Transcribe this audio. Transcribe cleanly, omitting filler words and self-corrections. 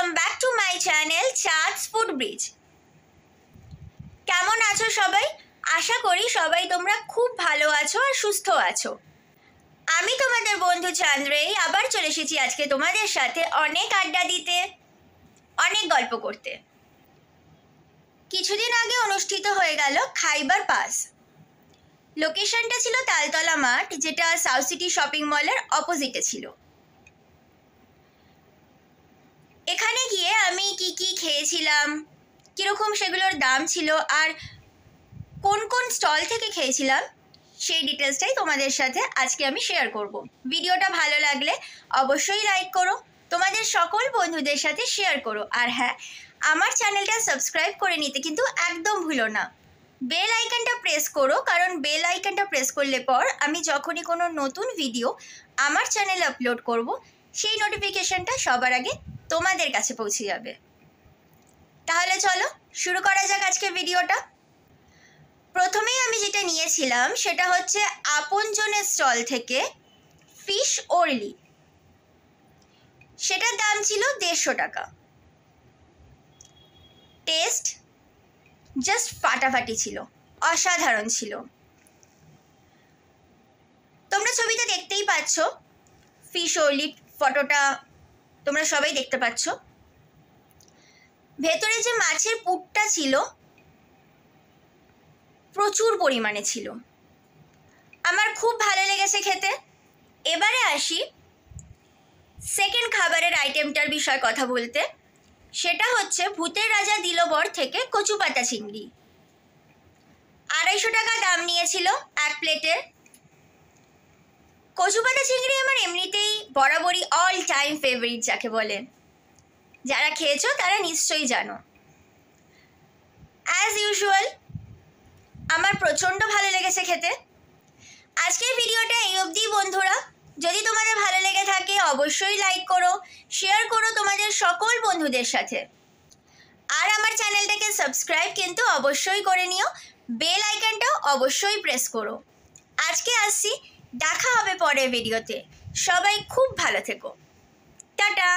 welcome back to my channel Charts Food Bridge. কেমন আছো সবাই? আশা করি সবাই তোমরা খুব ভালো আছো আর সুস্থ আছো। আমি তোমাদের বন্ধু চান্দ্রেই আবার চলে এসেছি আজকে তোমাদের সাথে অনেক আড্ডা দিতে, অনেক গল্প করতে। কিছুদিন আগে অনুষ্ঠিত হয়ে গেল খাইবার পাস। লোকেশনটা ছিল তালতলা মাঠ, যেটা সাউথ সিটি শপিং মলের অপোজিটে ছিল। এখানে গিয়ে আমি কি খেয়েছিলাম, কীরকম সেগুলোর দাম ছিল আর কোন কোন স্টল থেকে খেয়েছিলাম, সেই ডিটেলসটাই তোমাদের সাথে আজকে আমি শেয়ার করব। ভিডিওটা ভালো লাগলে অবশ্যই লাইক করো, তোমাদের সকল বন্ধুদের সাথে শেয়ার করো, আর হ্যাঁ, আমার চ্যানেলটা সাবস্ক্রাইব করে নিতে কিন্তু একদম ভুলো না। বেল আইকনটা প্রেস করো, কারণ বেল আইকনটা প্রেস করলে পর আমি যখনই কোনো নতুন ভিডিও আমার চ্যানেলে আপলোড করব, সেই নোটিফিকেশনটা সবার আগে তোমাদের কাছে পৌঁছে যাবে। তাহলে চলো শুরু করা যাক আজকের ভিডিওটা। প্রথমেই আমি যেটা নিয়েছিলাম সেটা হচ্ছে আপনজনের স্টল থেকে ফিশ ওরলি। সেটার দাম ছিল 150 টাকা। টেস্ট জাস্ট ফাটাফাটি ছিল, অসাধারণ ছিল। তোমরা ছবিতে দেখতেই পাচ্ছ, ফিশ ওরলি ফটোটা তোমরা সবাই দেখতে পাচ্ছ। ভেতরে যে মাছের পুরটা ছিল প্রচুর পরিমাণে ছিল, আমার খুব ভালো লেগেছে খেতে। এবারে আসি সেকেন্ড খাবারের আইটেমটার বিষয়ে কথা বলতে। সেটা হচ্ছে ভূতের রাজা দিলবর থেকে কচু পাতা চিংড়ি। 250 টাকা দাম নিয়েছিল এক প্লেটের। কচু পাতা চিংড়ি আমার এমনিতেই বরাবরই অল টাইম ফেভারিট যাকে বলে। যারা খেয়েছো তারা নিশ্চয়ই জানো। অ্যাজ ইউজুয়াল আমার প্রচণ্ড ভালো লেগেছে খেতে। আজকের ভিডিওটা এই অবধি বন্ধুরা। যদি তোমাদের ভালো লেগে থাকে অবশ্যই লাইক করো, শেয়ার করো তোমাদের সকল বন্ধুদের সাথে, আর আমার চ্যানেলটাকে সাবস্ক্রাইব কিন্তু অবশ্যই করে নিও। বেল আইকনটাও অবশ্যই প্রেস করো। আজকে আসছি, দেখা হবে পরের ভিডিওতে। সবাই খুব ভালো থেকো, টাটা।